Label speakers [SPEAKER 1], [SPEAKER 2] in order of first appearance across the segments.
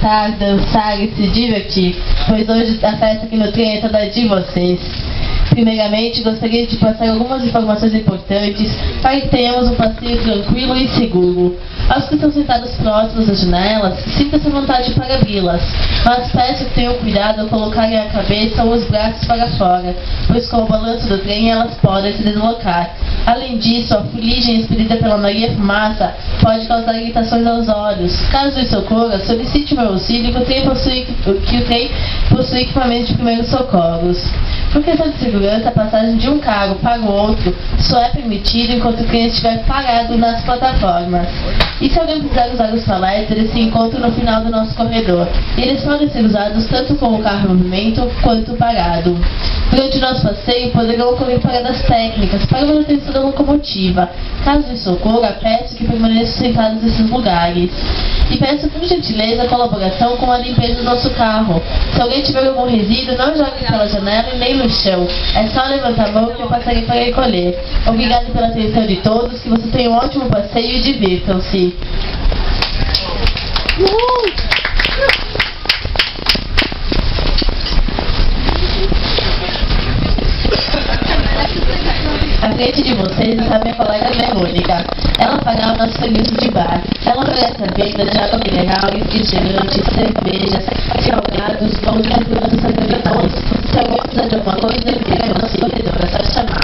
[SPEAKER 1] cantar, dançar e se divertir, pois hoje a festa aqui no trem é toda de vocês. Primeiramente, gostaria de passar algumas informações importantes para que tenhamos um passeio tranquilo e seguro. Aos que estão sentados próximos às janelas, sinta-se à vontade para abri-las, mas peço que tenham cuidado ao colocarem a cabeça ou os braços para fora, pois com o balanço do trem elas podem se deslocar. Além disso, a fuligem expelida pela Maria Fumaça pode causar irritações aos olhos. Caso isso ocorra, solicite meu auxílio que o trem possui equipamento de primeiros socorros. Por questão de segurança, a passagem de um carro para o outro só é permitida enquanto o trem estiver parado nas plataformas. E se alguém precisar usar os toaletes, eles se encontram no final do nosso corredor. E eles podem ser usados tanto com o carro em movimento quanto parado. Durante o nosso passeio, poderão ocorrer paradas técnicas para a manutenção da locomotiva. Caso isso ocorra, peço que permaneçam sentados nesses lugares. E peço por gentileza a colaboração com a limpeza do nosso carro. Se alguém tiver algum resíduo, não jogue pela janela e nem no chão. É só levantar a mão que eu passarei para recolher. Obrigada pela atenção de todos, que vocês tenham um ótimo passeio e divirtam-se. À frente de vocês está minha colega Verônica. Ela fará o nosso serviço de bar. Ela oferece a venda de água mineral, refrigerantes, cervejas, salgados, pão de segurança sacramentais. Se alguém precisar de alguma coisa, fica no nosso corredor, é só chamar.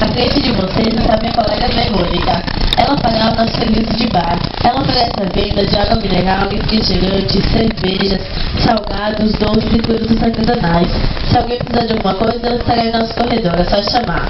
[SPEAKER 1] À frente de vocês está minha colega Verônica. Ela fará o nosso serviço de bar. Ela oferece a venda de água mineral, refrigerantes, cervejas, salgados, doces e produtos artesanais. Se alguém precisar de alguma coisa, estará em nosso corredor, é só chamar.